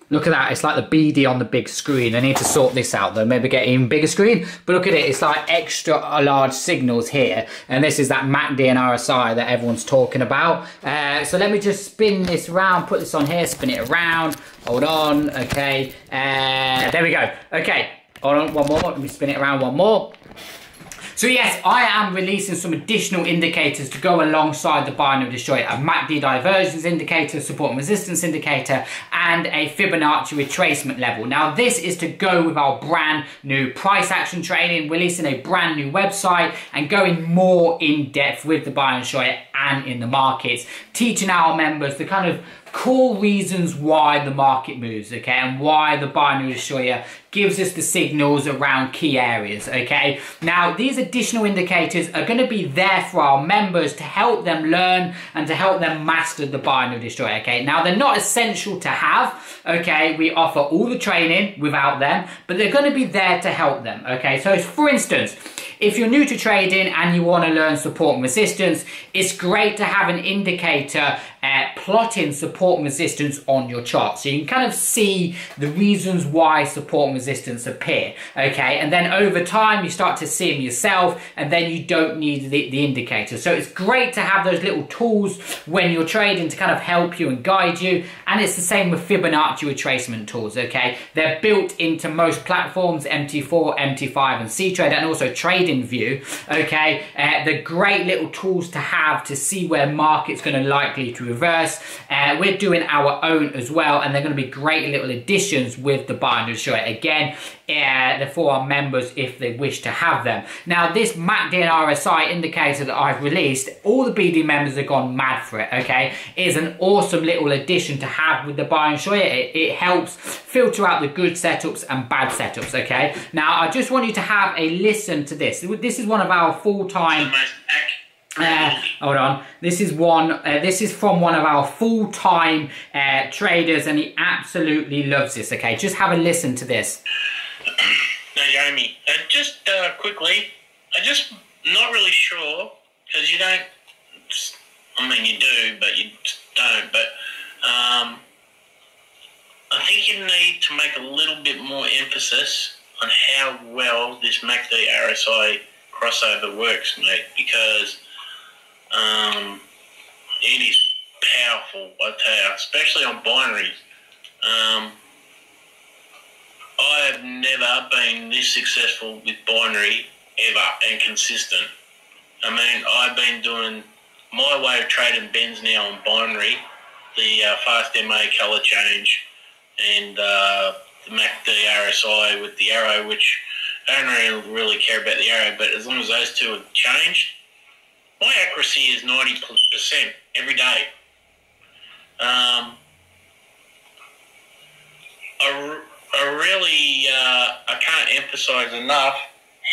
Look at that, it's like the BD on the big screen. I need to sort this out though, maybe get an even bigger screen. But look at it, it's like extra large signals here. And this is that MACD and RSI that everyone's talking about. So let me just spin this around, put this on here, spin it around. Hold on, okay. There we go. Okay, hold on, one more, let me spin it around one more. So yes, I am releasing some additional indicators to go alongside the binary destroyer. A MACD divergence indicator, support and resistance indicator, and a Fibonacci retracement level. Now this is to go with our brand new price action trading, releasing a brand new website and going more in depth with the binary destroyer and in the markets, teaching our members the kind of core reasons why the market moves, okay, and why the binary destroyer gives us the signals around key areas, okay. Now these additional indicators are going to be there for our members to help them learn and to help them master the binary destroyer, okay. Now they're not essential to have, okay, we offer all the training without them, but they're going to be there to help them, okay. So for instance, if you're new to trading and you want to learn support and resistance, it's great to have an indicator plotting support and resistance on your chart. So you can kind of see the reasons why support and resistance appear, okay? And then over time, you start to see them yourself, and then you don't need the indicator. So it's great to have those little tools when you're trading to kind of help you and guide you. And it's the same with Fibonacci retracement tools, okay? They're built into most platforms, MT4, MT5, and C-Trade, and also TradingView, okay? They're great little tools to have to see where market's going to likely to reverse. We're doing our own as well, and they're going to be great little additions with the binary destroyer. Again, they're for our members if they wish to have them. Now this MACD and RSI indicator that I've released, all the BD members have gone mad for it, okay? It is an awesome little addition to have with the binary destroyer. It helps filter out the good setups and bad setups, okay? Now I just want you to have a listen to this. This is one of our full-time... hold on. This is from one of our full-time traders, and he absolutely loves this. Okay, just have a listen to this. Now, Jeremy, just quickly, I'm just not really sure because you don't. I mean, you do, but you don't. But I think you need to make a little bit more emphasis on how well this MACD RSI crossover works, mate, because it is powerful, I tell you, especially on binaries. I have never been this successful with binary ever and consistent. I mean, I've been doing my way of trading bends now on binary, the fast MA color change, and the MACD RSI with the arrow, which I don't really care about the arrow, but as long as those two have changed, my accuracy is 90% every day. I can't emphasize enough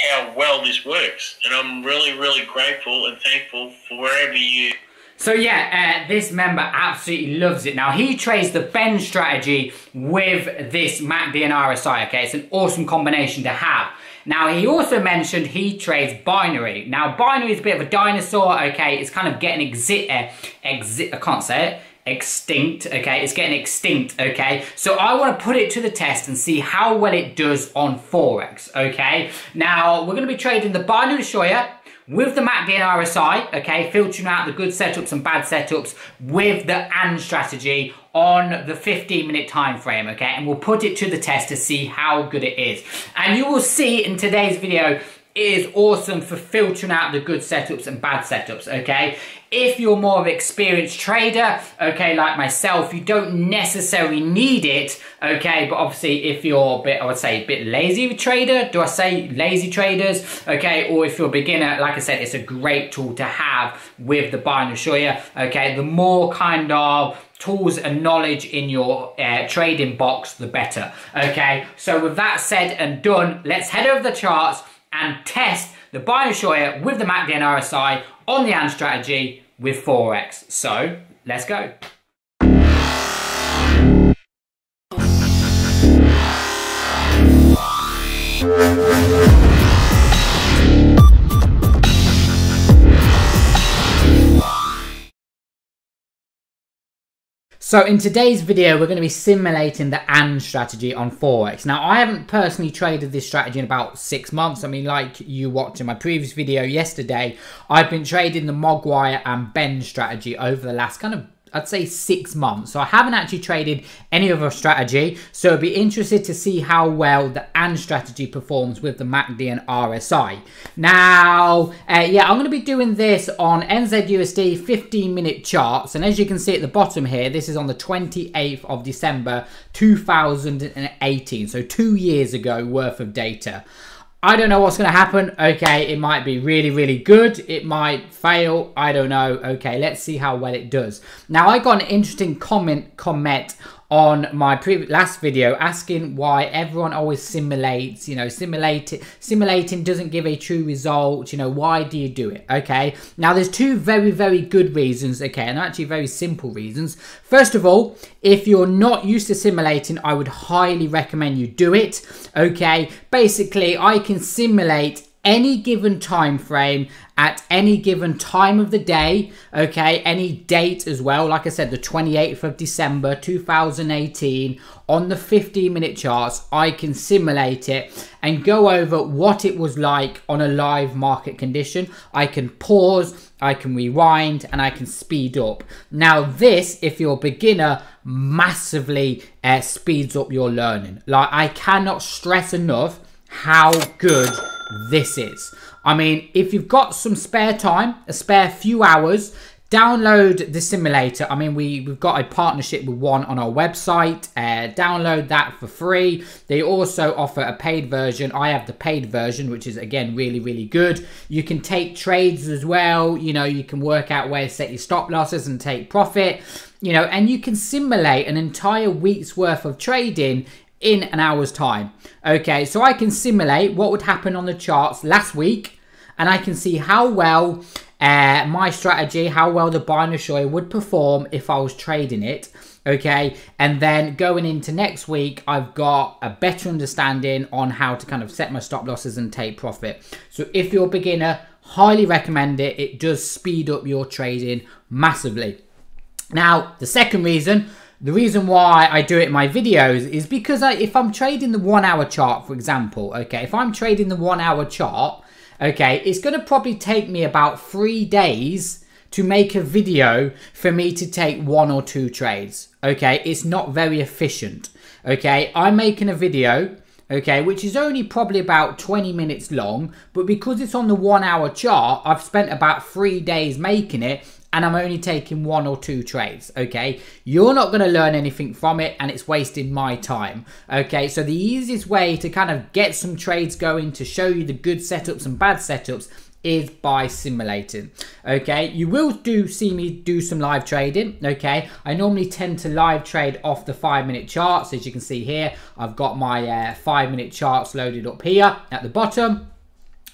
how well this works, and I'm really grateful and thankful for wherever you... So yeah, this member absolutely loves it. Now he trades the bend strategy with this MACD and RSI, okay? It's an awesome combination to have. Now he also mentioned he trades binary. Now binary is a bit of a dinosaur, okay? It's kind of getting extinct, okay? It's getting extinct, okay? So I want to put it to the test and see how well it does on Forex, okay? Now we're going to be trading the binary destroyer with the MACD and RSI, okay, filtering out the good setups and bad setups with the AND strategy on the 15-minute time frame, okay, and we'll put it to the test to see how good it is. And you will see in today's video, it is awesome for filtering out the good setups and bad setups, okay? If you're more of an experienced trader, okay, like myself, you don't necessarily need it, okay? But obviously, if you're a bit, I would say, a bit lazy trader, do I say lazy traders? Okay, or if you're a beginner, like I said, it's a great tool to have with the binary destroyer, okay? The more kind of tools and knowledge in your trading box, the better, okay? So with that said and done, let's head over the charts and test the binary destroyer with the MACD and RSI on the AND strategy with Forex. So let's go. So in today's video, we're going to be simulating the AND strategy on Forex. Now, I haven't personally traded this strategy in about 6 months. I mean, like you watched in my previous video yesterday, I've been trading the Mogwai and bend strategy over the last kind of, I'd say 6 months. So I haven't actually traded any other strategy. So I'd be interested to see how well the AND strategy performs with the MACD and RSI. Now, yeah, I'm going to be doing this on NZUSD 15-minute charts. And as you can see at the bottom here, this is on the 28th of December, 2018. So 2 years ago worth of data. I don't know what's going to happen. Okay, it might be really, really good. It might fail. I don't know. Okay, let's see how well it does. Now, I got an interesting comment on my last video asking why everyone always simulates, you know, simulating doesn't give a true result, you know, why do you do it? Okay, now there's two very, very good reasons, okay, and actually very simple reasons. First of all, if you're not used to simulating, I would highly recommend you do it. Okay, basically I can simulate any given time frame at any given time of the day, okay, any date as well. Like I said, the 28th of December 2018 on the 15-minute charts, I can simulate it and go over what it was like on a live market condition. I can pause, I can rewind, and I can speed up. Now this, if you're a beginner, massively speeds up your learning. Like, I cannot stress enough how good this is. I mean, if you've got some spare time, a spare few hours, download the simulator. I mean, we've got a partnership with one on our website. Download that for free. They also offer a paid version. I have the paid version, which is, again, really, really good. You can take trades as well. You know, you can work out where to set your stop losses and take profit. You know, and you can simulate an entire week's worth of trading in an hour's time. Okay, so I can simulate what would happen on the charts last week, and I can see how well my strategy, how well the binary destroyer would perform if I was trading it. Okay, and then going into next week, I've got a better understanding on how to kind of set my stop losses and take profit. So if you're a beginner, highly recommend it. It does speed up your trading massively. Now, the second reason, the reason why I do it in my videos is because if I'm trading the 1 hour chart, for example, okay, if I'm trading the 1 hour chart, okay, it's going to probably take me about 3 days to make a video for me to take 1 or 2 trades, okay? It's not very efficient, okay? I'm making a video, okay, which is only probably about 20 minutes long, but because it's on the 1 hour chart, I've spent about 3 days making it, and I'm only taking 1 or 2 trades, okay? You're not going to learn anything from it, and it's wasting my time, okay? So the easiest way to kind of get some trades going, to show you the good setups and bad setups, is by simulating, okay? You will see me do some live trading, okay? I normally tend to live trade off the 5-minute charts. As you can see here, I've got my 5-minute charts loaded up here at the bottom.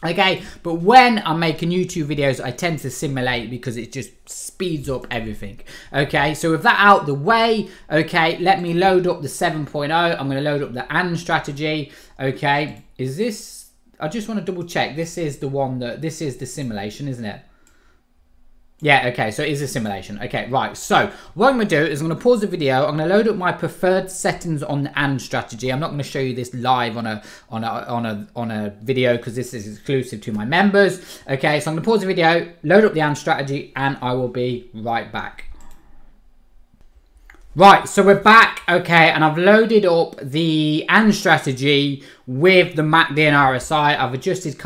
Okay, but when I'm making YouTube videos, I tend to simulate because it just speeds up everything. Okay, so with that out the way, okay, let me load up the 7.0. I'm going to load up the AND strategy. Okay, is this, I just want to double check. This is the one that, this is the simulation, isn't it? Yeah, okay, so it is a simulation. Okay, right, so what I'm going to do is I'm going to pause the video. I'm going to load up my preferred settings on the AND strategy. I'm not going to show you this live on a video because this is exclusive to my members. Okay, so I'm going to pause the video, load up the AND strategy, and I will be right back. Right, so we're back, okay, and I've loaded up the AND strategy with the MACD and RSI. I've adjusted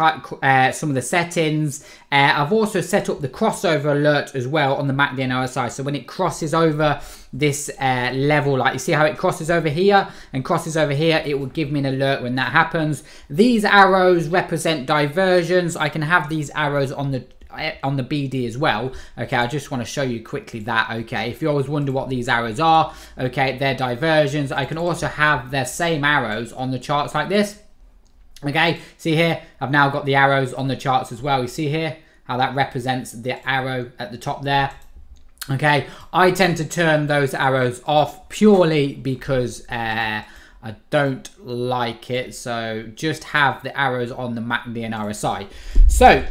some of the settings. I've also set up the crossover alert as well on the MACD and RSI. So when it crosses over this level, like you see how it crosses over here and crosses over here, it will give me an alert when that happens. These arrows represent diversions. I can have these arrows on the BD as well. Okay, I just want to show you quickly that. Okay, if you always wonder what these arrows are, okay, they're diversions. I can also have their same arrows on the charts like this. Okay, see here, I've now got the arrows on the charts as well. You see here how that represents the arrow at the top there. Okay, I tend to turn those arrows off purely because I don't like it. So just have the arrows on the MACD and RSI. So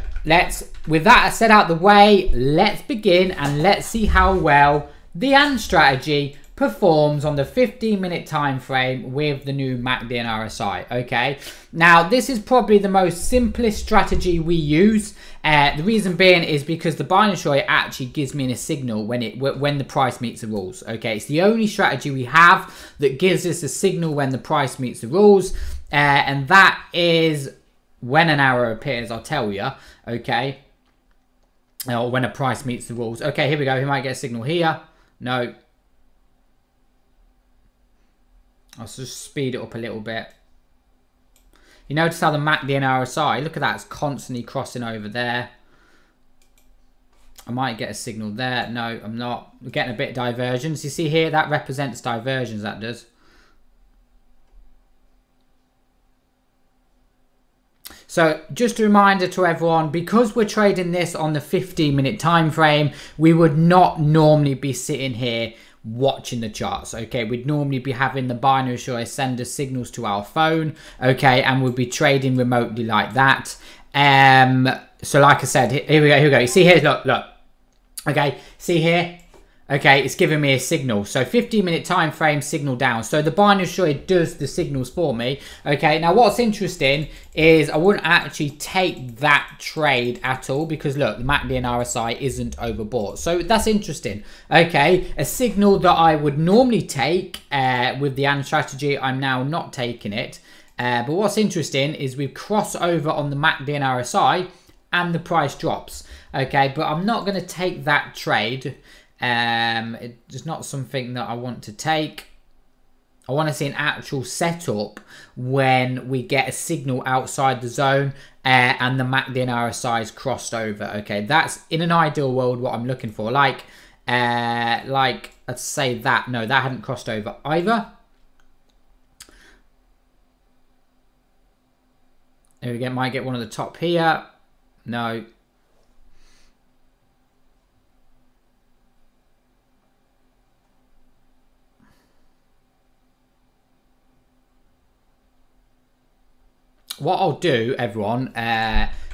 with that set out the way, let's begin and let's see how well the AND strategy performs on the 15-minute time frame with the new MACD and RSI. Okay, now this is probably the most simplest strategy we use. The reason being is because the binary destroyer actually gives me a signal when the price meets the rules. Okay, it's the only strategy we have that gives us a signal when the price meets the rules, and that is when an arrow appears. I'll tell you. Okay, or when a price meets the rules. Okay, here we go. We might get a signal here. No. I'll just speed it up a little bit. You notice how the MACD and RSI, look at that, it's constantly crossing over there. I might get a signal there. No, I'm not. We're getting a bit of divergence. You see here, that represents divergence, that does. So just a reminder to everyone, because we're trading this on the 15-minute time frame, we would not normally be sitting here watching the charts. Okay, we'd normally be having the binary destroyer send us signals to our phone. Okay, and we'd be trading remotely like that. So like I said, here we go. You see here, look. Okay, see here. Okay, it's giving me a signal. So 15-minute time frame, signal down. So the binary destroyer does the signals for me. Okay, now what's interesting is I wouldn't actually take that trade at all because look, the MACD and RSI isn't overbought. So that's interesting. Okay, a signal that I would normally take with the AND strategy, I'm now not taking it. But what's interesting is we've crossed over on the MACD and RSI and the price drops. Okay, but I'm not going to take that trade. It's not something that I want to take. I want to see an actual setup when we get a signal outside the zone and the MACD and RSI is crossed over. Okay, that's in an ideal world what I'm looking for. Like let's say that. No, that hadn't crossed over either. There we go. Might get one at the top here. No. What I'll do, everyone,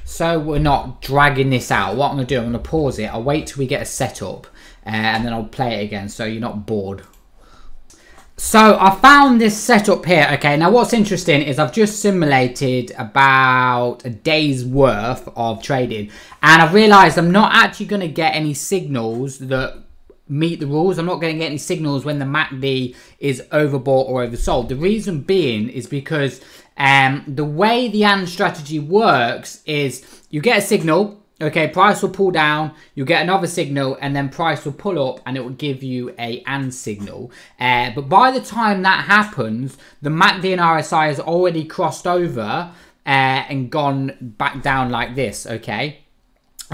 so we're not dragging this out, what I'm going to do, I'm going to pause it. I'll wait till we get a setup and then I'll play it again so you're not bored. So I found this setup here. Okay, now what's interesting is I've just simulated about a day's worth of trading and I've realized I'm not actually going to get any signals that meet the rules. I'm not going to get any signals when the MACD is overbought or oversold. The reason being is because the way the AND strategy works is you get a signal, okay, price will pull down, you get another signal, and then price will pull up and it will give you a AND signal. But by the time that happens, the MACD and RSI has already crossed over and gone back down like this, okay?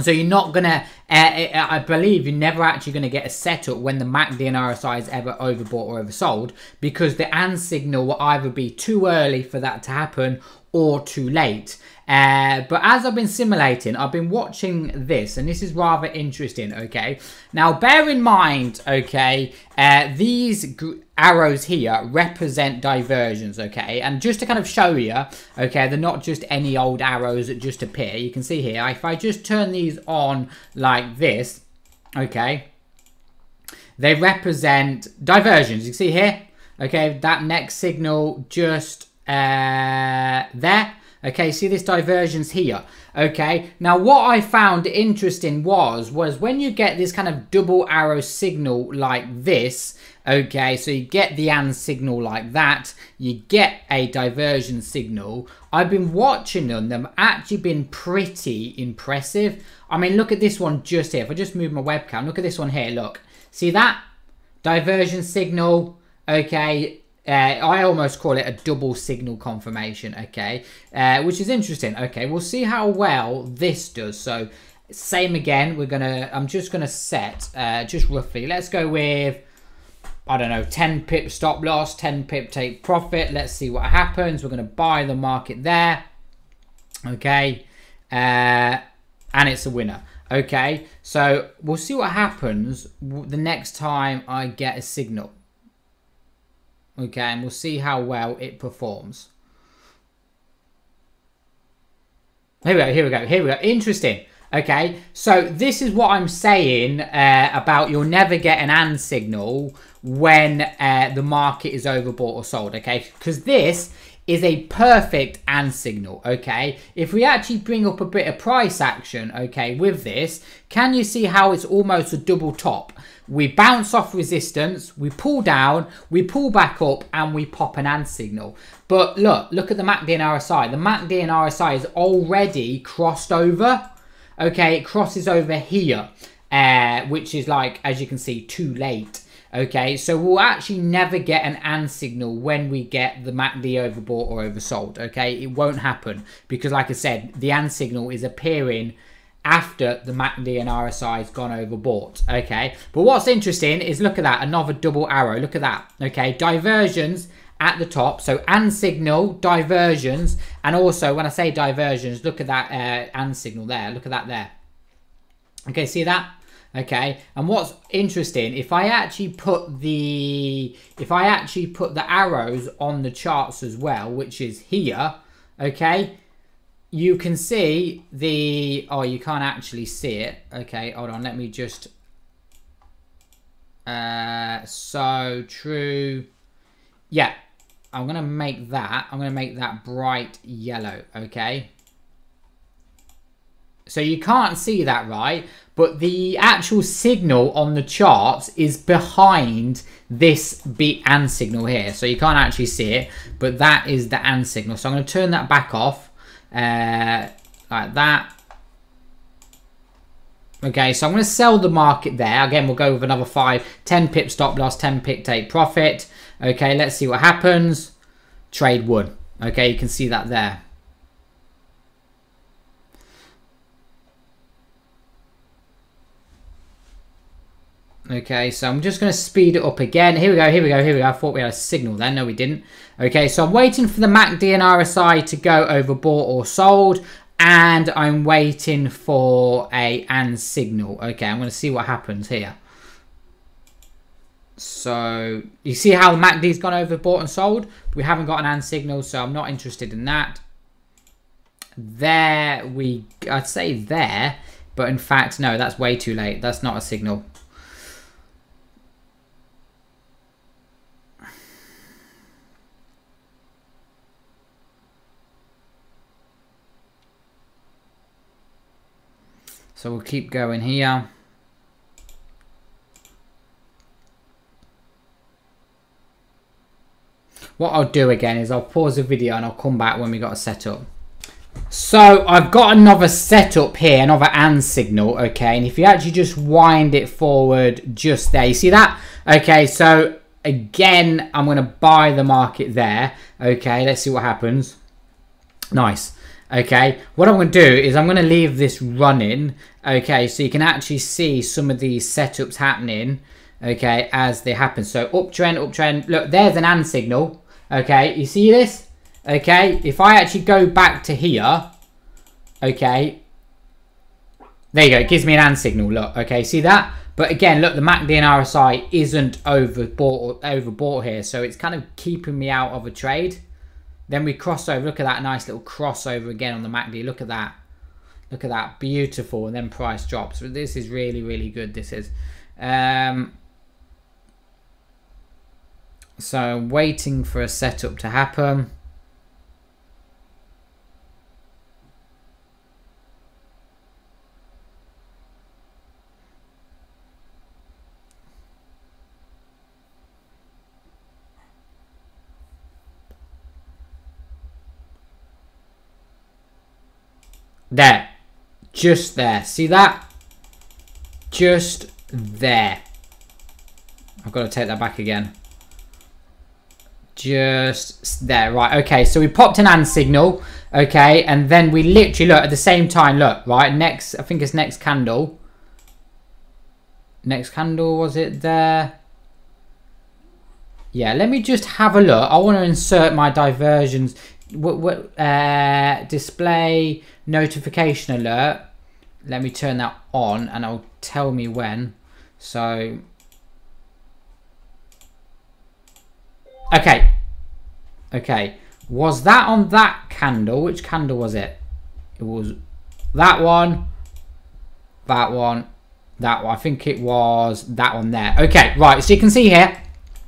So you're not going to, I believe you're never actually going to get a setup when the MACD and RSI is ever overbought or oversold because the AND signal will either be too early for that to happen or too late. But as I've been simulating, I've been watching this and this is rather interesting, okay? Now bear in mind, okay, these arrows here represent diversions, okay? And just to kind of show you, okay, they're not just any old arrows that just appear. You can see here, if I just turn these on like this, okay, they represent diversions. You see here, okay, that next signal just there. Okay, see this divergence here. Okay, now what I found interesting was when you get this kind of double arrow signal like this, okay, so you get the AND signal like that, you get a diversion signal. I've been watching them, they've actually been pretty impressive. I mean, look at this one just here. If I just move my webcam, look at this one here, look. See that? Diversion signal, okay. I almost call it a double signal confirmation, okay, which is interesting. Okay, we'll see how well this does. So same again, I'm just gonna set just roughly, let's go with, I don't know, 10 pip stop loss, 10 pip take profit. Let's see what happens. We're gonna buy the market there, okay, and it's a winner. Okay, so we'll see what happens the next time I get a signal. Okay, and we'll see how well it performs. Here we go. Interesting. Okay, so this is what I'm saying about you'll never get an and signal when the market is overbought or sold, okay? Because this is a perfect and signal, okay? If we actually bring up a bit of price action, okay, with this, can you see how it's almost a double top? We bounce off resistance, we pull down, we pull back up, and we pop an and signal. But look at the MACD and RSI. The MACD and RSI is already crossed over. Okay, it crosses over here, which is like, as you can see, too late. Okay, so we'll actually never get an and signal when we get the MACD overbought or oversold. Okay, it won't happen because, like I said, the and signal is appearing after the MACD and RSI has gone overbought. Okay, but what's interesting is look at that, another double arrow. Look at that. Okay, diversions at the top, so and signal, diversions, and also when I say diversions, look at that and signal there. Look at that there. Okay, see that? Okay, and what's interesting, if I actually put the arrows on the charts as well, which is here, okay, you can see the, oh, you can't actually see it. Okay, hold on, let me just, so true, yeah, I'm gonna make that bright yellow, okay. So you can't see that, right? But the actual signal on the charts is behind this B and signal here. So you can't actually see it, but that is the and signal. So I'm going to turn that back off like that. Okay, so I'm going to sell the market there. Again, we'll go with another 10 pip stop loss, 10 pip take profit. Okay, let's see what happens. Trade won. Okay, you can see that there. Okay, so I'm just going to speed it up again. Here we go, here we go, here we go. I thought we had a signal then. No, we didn't. Okay, so I'm waiting for the MACD and RSI to go overbought or sold. And I'm waiting for a and signal. Okay, I'm going to see what happens here. So, you see how the MACD's gone overbought and sold? We haven't got an and signal, so I'm not interested in that. There I'd say there. But in fact, no, that's way too late. That's not a signal. So we'll keep going here. What I'll do again is I'll pause the video and I'll come back when we got a setup. So I've got another setup here, another and signal, okay? And if you actually just wind it forward just there, you see that? Okay, so again, I'm going to buy the market there. Okay, let's see what happens. Nice. Okay, what I'm going to do is I'm going to leave this running, okay, so you can actually see some of these setups happening, okay, as they happen. So uptrend, uptrend, look, there's an and signal, okay, you see this? Okay, if I actually go back to here, okay, there you go, it gives me an and signal, look, okay, see that? But again, look, the MACD and RSI isn't overbought here, so it's kind of keeping me out of a trade. Then we cross over. Look at that nice little crossover again on the MACD. Look at that. Look at that. Beautiful. And then price drops. So this is really, really good. This is. So I'm waiting for a setup to happen. There, just there, see that? Just there. I've got to take that back again. Just there, right, okay, so we popped an and signal, okay, and then we literally, look, at the same time, look, right, next, I think it's next candle. Next candle, was it there? Yeah, let me just have a look. I want to insert my diversions. Display notification alert. Let me turn that on and it'll tell me when. So okay, was that on that candle? Which candle was it? It was that one, that one, that one. I think it was that one there. Okay, right. So you can see here,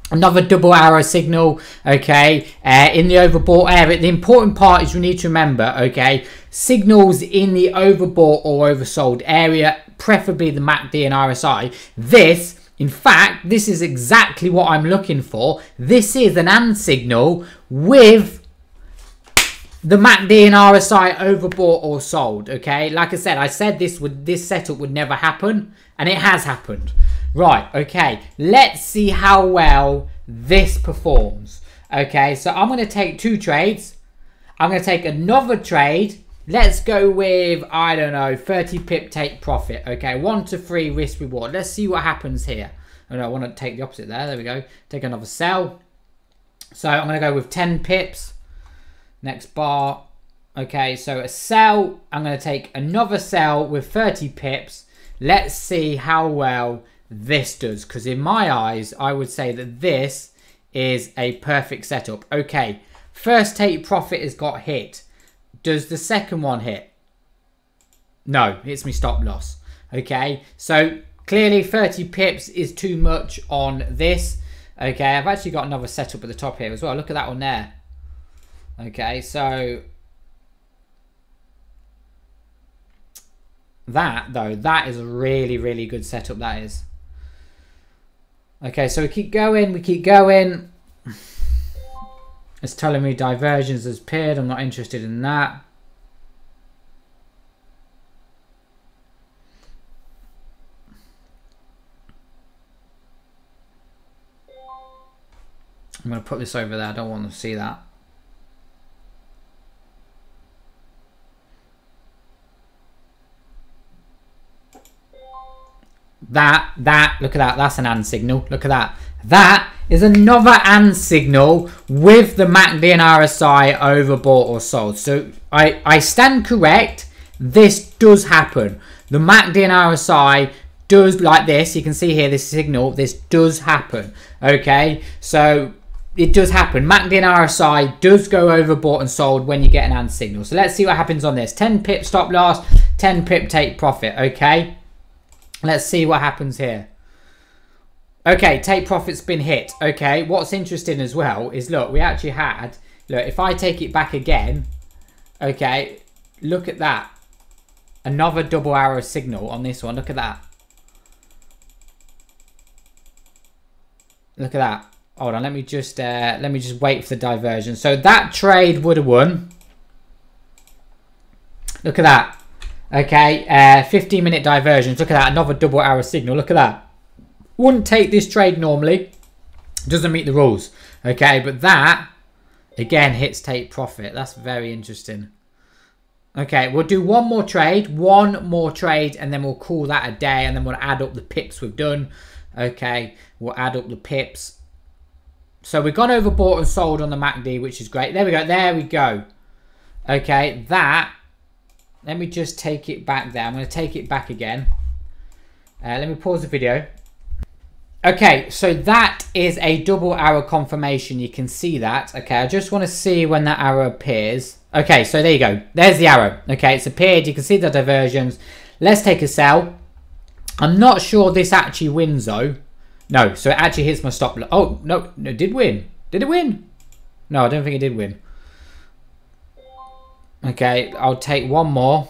another double arrow signal, okay, in the overbought area. The important part is we need to remember, okay, signals in the overbought or oversold area, preferably the MACD and RSI. This, in fact, this is exactly what I'm looking for. This is an AND signal with the MACD and RSI overbought or sold, okay? Like I said this setup would never happen, and it has happened. Right, okay, let's see how well this performs. Okay, so I'm going to take 2 trades. I'm going to take another trade. Let's go with, I don't know, 30 pip take profit. Okay, 1 to 3 risk reward. Let's see what happens here. Oh, no, I want to take the opposite there. There we go. Take another sell. So I'm going to go with 10 pips. Next bar. Okay, so a sell. I'm going to take another sell with 30 pips. Let's see how well this does, because in my eyes I would say that this is a perfect setup. Okay, first take profit has got hit. Does the second one hit? No, hits me stop loss. Okay, so clearly 30 pips is too much on this. Okay, I've actually got another setup at the top here as well. Look at that one there. Okay, so that though, that is a really, really good setup, that is. Okay, so we keep going, It's telling me divergence has appeared. I'm not interested in that. I'm going to put this over there. I don't want to see that. Look at that. That's an AND signal. Look at that. That is another AND signal with the MACD and RSI overbought or sold. So I stand correct. This does happen. The MACD and RSI does, like this. You can see here this signal. This does happen. Okay, so it does happen. MACD and RSI does go overbought and sold when you get an AND signal. So let's see what happens on this. 10 pip stop loss, 10 pip take profit. Okay, let's see what happens here. Okay, take profit's been hit. Okay, what's interesting as well is, look, we actually had, look, if I take it back again, okay, look at that. Another double arrow signal on this one. Look at that. Look at that. Hold on, let me just wait for the diversion. So that trade would have won. Look at that. Okay, 15-minute diversions. Look at that, another double arrow signal. Look at that. Wouldn't take this trade normally. Doesn't meet the rules. Okay, but that, again, hits take profit. That's very interesting. Okay, we'll do one more trade, and then we'll call that a day, and then we'll add up the pips we've done. Okay, we'll add up the pips. So we've gone overbought and sold on the MACD, which is great. There we go. There we go. Okay, that. Let me just take it back there. I'm going to take it back again. Let me pause the video. Okay, so that is a double arrow confirmation. You can see that. Okay, I just want to see when that arrow appears. Okay, so there you go. There's the arrow. Okay, it's appeared. You can see the diversions. Let's take a sell. I'm not sure this actually wins though. No, so it actually hits my stop loss. Oh, no, it did win. Did it win? No, I don't think it did win. Okay, I'll take one more.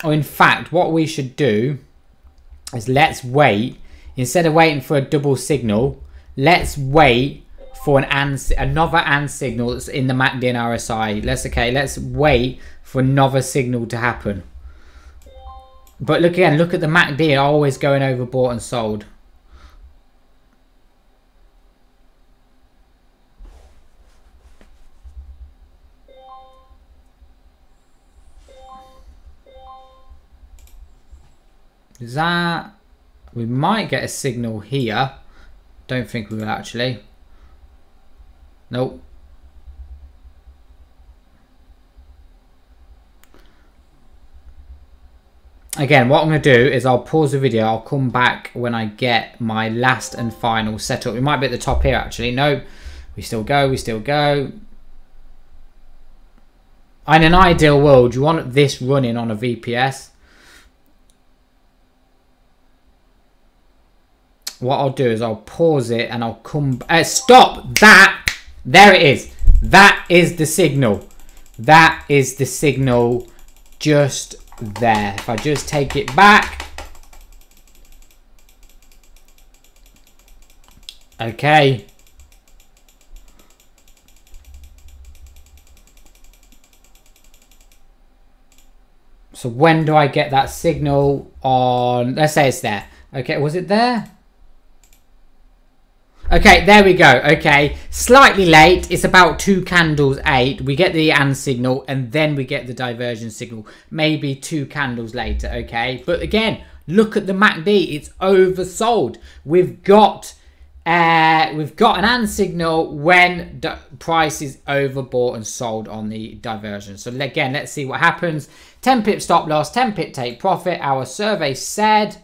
Or in fact, what we should do is let's wait. Instead of waiting for a double signal, let's wait for another AND signal that's in the MACD and RSI. Let's wait for another signal to happen. But look again, look at the MACD always going overbought and sold. Is that... We might get a signal here. Don't think we will actually. Nope. Again, what I'm going to do is I'll pause the video. I'll come back when I get my last and final setup. We might be at the top here, actually. No, we still go. We still go. In an ideal world, you want this running on a VPS. What I'll do is I'll pause it and I'll come... stop! That! There it is. That is the signal. That is the signal just there. If I just take it back. Okay. So when do I get that signal on... Let's say it's there. Okay, was it there? Okay, there we go. Okay, slightly late. It's about 2 candles 8. We get the AND signal and then we get the diversion signal. Maybe 2 candles later. Okay, but again, look at the MACD. It's oversold. We've got an AND signal when the price is overbought and sold on the diversion. So again, let's see what happens. 10 pip stop loss, 10 pip take profit. Our survey said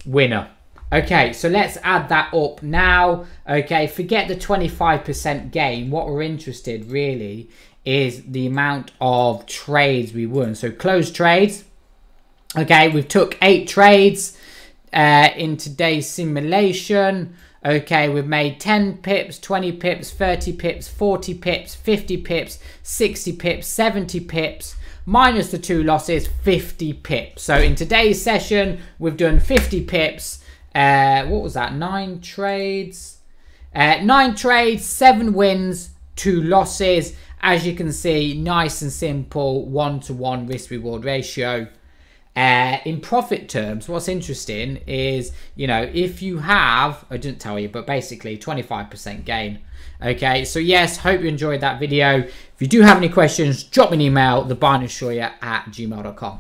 winner. Okay, so let's add that up now. Okay, forget the 25% gain. What we're interested really is the amount of trades we won. So closed trades. Okay, we've took 8 trades in today's simulation. Okay, we've made 10 pips, 20 pips, 30 pips, 40 pips, 50 pips, 60 pips, 70 pips, minus the 2 losses, 50 pips. So in today's session, we've done 50 pips. What was that? 9 trades. 9 trades, 7 wins, 2 losses. As you can see, nice and simple 1-to-1 risk-reward ratio. In profit terms, what's interesting is, you know, if you have, I didn't tell you, but basically 25% gain. Okay, so yes, hope you enjoyed that video. If you do have any questions, drop me an email, thebinarydestroyer@gmail.com.